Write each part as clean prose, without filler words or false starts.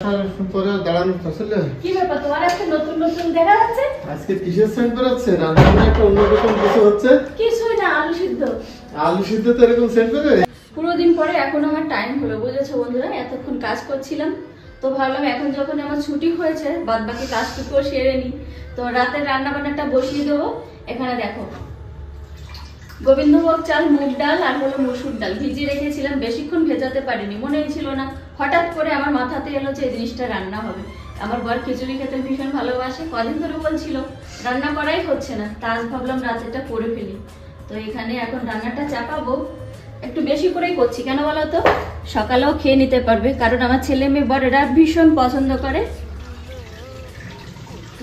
পরে দাঁড়ানো আসলে কি ব্যাপার তোমার আজকে নতুন নতুন দেখা যাচ্ছে? আজকে কিসের সেন্ট বেরোচ্ছে? রান্না একটা অন্যরকম কিছু হচ্ছে। কিছুই না, আলু সিদ্ধ। আলু সিদ্ধ তো এরকম সেন্ট বেরোয়? পুরো দিন পরে এখন আমার টাইম হলো, বুঝেছো বন্ধুরা? এতক্ষণ কাজ করছিলাম, তো ভাবলাম এখন যখন আমার ছুটি হয়েছে বাদ বাকি কাজটুকুও সেরে নি, তো রাতের রান্না বান্নাটা বসিয়ে দেবো। এখানে দেখো গোবিন্দভোগ চাল, মুগ ডাল আর হলো মসুর ডাল ভিজিয়ে রেখেছিলাম, বেশিক্ষণ ভেজাতে পারিনি, মনেই ছিল না। হঠাৎ করে আমার মাথাতে এলো যে এই জিনিসটা রান্না হবে। আমার বর খিচুড়ি খেতে ভীষণ ভালোবাসে, কদিন ধরে বলছিল রান্না করাই হচ্ছে না, তা আজ ভাবলাম রাতেটা করে ফেলি। তো এখানে এখন রান্নাটা চাপাবো, একটু বেশি করেই করছি, কেন বলো তো? সকালেও খেয়ে নিতে পারবে, কারণ আমার ছেলে মেয়ে বর এরা ভীষণ পছন্দ করে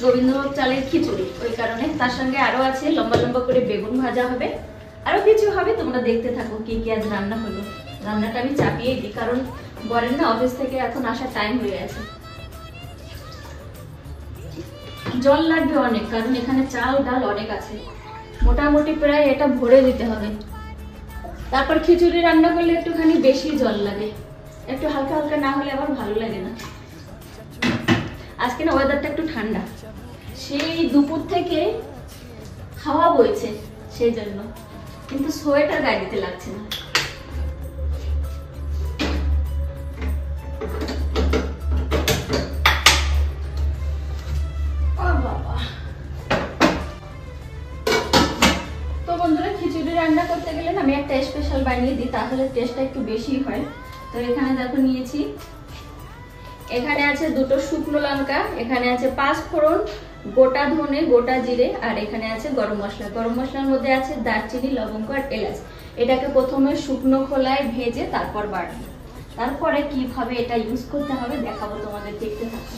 গোবিন্দভোগ চালের খিচুড়ি, ওই কারণে। তার সঙ্গে আরো আছে লম্বা লম্বা করে বেগুন ভাজা হবে, আরো কিছু হবে, তোমরা দেখতে থাকো কি কি আজ রান্না হলো। রান্নাটা আমি চাপিয়েই দিই, কারণ বরের না অফিস থেকে এখন আসার টাইম হয়ে গেছে। জল লাগবে অনেক, কারণ এখানে চাল ডাল অনেক আছে, মোটামুটি প্রায় এটা ভরে দিতে হবে। তারপর খিচুড়ি রান্না করলে একটুখানি বেশি জল লাগে, একটু হালকা হালকা না হলে আবার ভালো লাগে না। আজকে না ওয়েদারটা একটু ঠান্ডা, সেই দুপুর থেকে হাওয়া বইছে সেই জন্য, কিন্তু সোয়েটার গায়ে দিতে লাগছে না। তো বন্ধুরা, খিচুড়ি রান্না করতে গেলে না আমি একটা স্পেশাল বানিয়ে দিই, তাহলে টেস্টটা একটু বেশি হয়। তো এখানে দেখো নিয়েছি, এখানে আছে দুটো শুকনো লঙ্কা, এখানে আছে 5 ফোড়ন, গোটা ধনে, গোটা জিরে, আর এখানে আছে গরম মশলা। গরম মশলার মধ্যে আছে দারচিনি, লবঙ্গ আর এলাচ। এটাকে প্রথমে শুকনো খোলায় ভেজে তারপর বাটবো, তারপরে কিভাবে এটা ইউজ করতে হবে দেখাবো তোমাদের, দেখতে থাকো।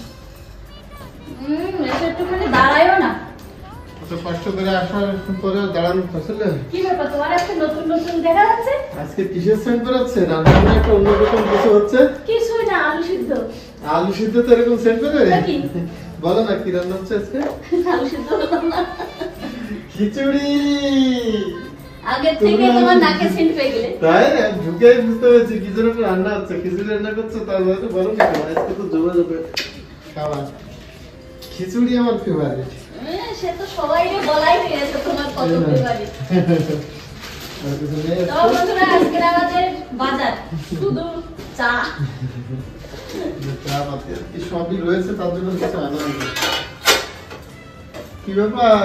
এটা একটুখানি দাঁড়ায়ও না, এত কষ্ট করে আসার পরে দাঁড়ানো আসলে কি ব্যাপার তোমার আজকে নতুন নতুন দেখা যাচ্ছে? আজকে কিসের সেন্ট বেরোচ্ছে? রান্না একটা অন্যরকম কিছু হচ্ছে। কিছুই না, আলু সিদ্ধ। আলু সিদ্ধ তো এরকম সেন্ট বেরোয়? কি বলো না কি রান্না হচ্ছে আজকে? আলু সিদ্ধ না, খিচুড়ি। আগে থেকে তোমার নাকে সেন্ট পেয়ে গেলে। তাই না, ঢুকে বুঝতে পেরেছি কি জন্য রান্না হচ্ছে। খিচুড়ি রান্না করছো, তার মানে বলো না কেন? আজকে তো জমে যাবে খাবার। খিচুড়ি আমার ফেভারিট। সে তো সবাইকে বলাই হয়ে গেছে তোমার কত ফেভারিট। তো বন্ধুরা, আজকে আমাদের বাজার শুধু চা। সবই রয়েছে, তার জন্য কিছু আনা হবে। কি ব্যাপার?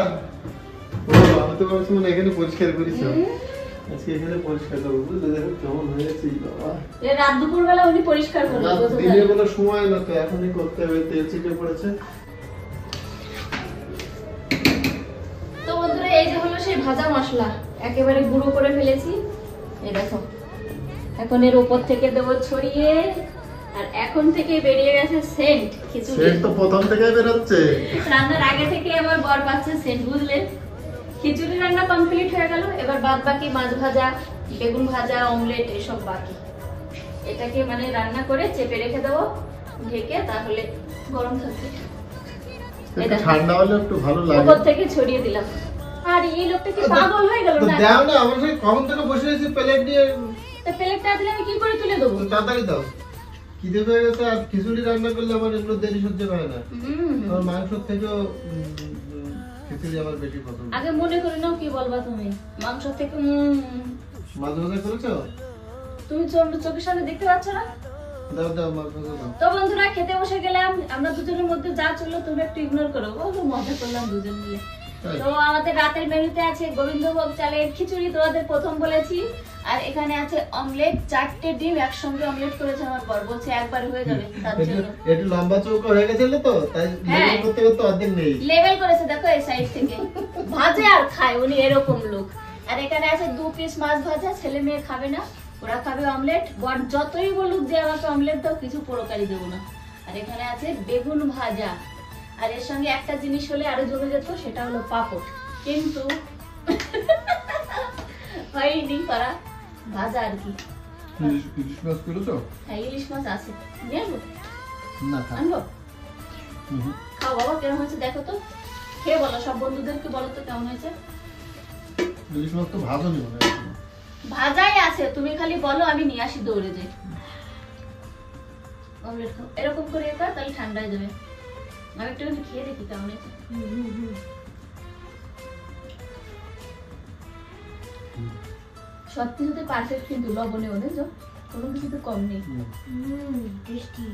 আমি তো ভাবছি মানে এখানে পরিষ্কার করেছি, আজকে এখানে পরিষ্কার করবো, বুঝলে? দেখো কেমন হয়ে গেছে বাবা। রাত দুপুর বেলা উনি পরিষ্কার করবে, দিনের কোনো সময় না, তো এখনই করতে হবে, তেল ছিটে পড়েছে। তো বন্ধুরা, এই যে হলো সেই ভাজা মশলা, একেবারে গুঁড়ো করে ফেলেছি। এই দেখো, এখন এর উপর থেকে দেবো ছড়িয়ে, আর এখন থেকে বেরিয়ে গেছে সেন্ট খিচুড়ি। সেন্ট তো প্রথম থেকেই বের হচ্ছে, রান্নার আগে থেকে আমার বর পাচ্ছে সেন্ট, বুঝলেন? খিচুড়ি রান্না কমপ্লিট হয়ে গেল, এবার বাদ বাকি মাছ ভাজা, বেগুন ভাজা, অমলেট এসব বাকি। এটাকে মানে রান্না করে চেপে রেখে দেবো ঢেকে, তাহলে গরম থাকবে। ঠান্ডা হলে একটু ভালো লাগে। উপর থেকে ছড়িয়ে দিলাম। আর এই লোকটা কি পাগল হয়ে গেল না? দাও না, আমার সেই কখন থেকে বসে আছি প্লেট নিয়ে। তা প্লেটটা দিলে আমি কি করে তুলে দেবো? তাড়াতাড়ি দাও, খিদে পেয়ে গেছে। আর খিচুড়ি রান্না করলে আমার একটু দেরি সহ্য হয় না। আমার মাংস থেকেও খিচুড়ি আমার বেশি পছন্দ। আগে মনে করে নাও কি বলবা তুমি, মাংস থেকে। মাছ ভাজা করেছো? তুমি চোখের সামনে দেখতে পাচ্ছ না? দাও দাও, মাছ ভাজা দাও। তো বন্ধুরা, খেতে বসে গেলাম, আমরা দুজনের মধ্যে যা চললো তোমরা একটু ইগনোর করো, বলো মজা করলাম দুজন মিলে। তো আমাদের রাতের মেনুতে আছে গোবিন্দভোগ চালের খিচুড়ি, তোমাদের প্রথম বলেছি, আর এখানে আছে অমলেট, 4টে ডিম একসঙ্গে অমলেট করেছে আমার বর, বলছে একবার হয়ে যাবে, তার জন্য। একটু লম্বা চৌকো হয়ে গেছিল তো, তাই লেবেল করতে করতে অর্ধেক নেই। লেবেল করেছে দেখো এই সাইড থেকে, ভাজে আর খায় উনি, এরকম লোক। আর এখানে আছে 2 পিস মাছ ভাজা, ছেলে মেয়ে খাবে না, ওরা খাবে অমলেট। বর যতই বলুক যে আমাকে অমলেট দাও, কিছু পোড়োকারি দেবো না। আর এখানে আছে বেগুন ভাজা, আর এর সঙ্গে একটা জিনিস হলে আরো জমে যেত, সেটা হলো পাপড়, কিন্তু হয়নি করা, ভাজা আর কি। ইলিশ মাছ করেছো? হ্যাঁ, ইলিশ মাছ আছে, নেবো না আনবো। খাও বাবা, কেমন হয়েছে দেখো তো, খেয়ে বলো, সব বন্ধুদেরকে বলো তো কেমন হয়েছে। ইলিশ মাছ তো ভালো নি মনে হয়। ভাজাই আছে, তুমি খালি বলো, আমি নিয়ে আসি দৌড়ে যাই। অমলেট খাও এরকম করে খা, তাহলে ঠান্ডা হয়ে যাবে। আমি একটু খেয়ে দেখি কেমন হয়েছে। সব কিছুতে পারফেক্ট, কিন্তু লবণেও দেখছো কোনো কিছুতে কম নেই। টেস্টি।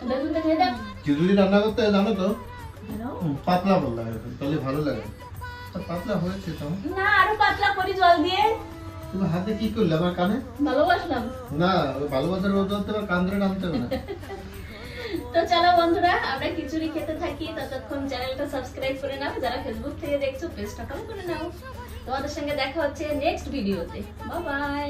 বেগুনটা খেয়ে দেখ। খিচুড়ি রান্না করতে জানো তো পাতলা ভালো লাগে, তাহলে ভালো লাগে। পাতলা হয়েছে তো না, আরো পাতলা করি জল দিয়ে। তুমি হাতে কি করলে আমার কানে? ভালোবাসলাম না, ভালোবাসার রোদ হতে হবে, কান ধরে নামতে হবে না। তো চলো বন্ধুরা, আমরা খিচুড়ি খেতে থাকি, ততক্ষণ চ্যানেলটা সাবস্ক্রাইব করে নাও। যারা ফেসবুক থেকে দেখছো পেজটা ফলো করে নাও। তোমাদের সঙ্গে দেখা হচ্ছে নেক্সট ভিডিওতে। Bye bye.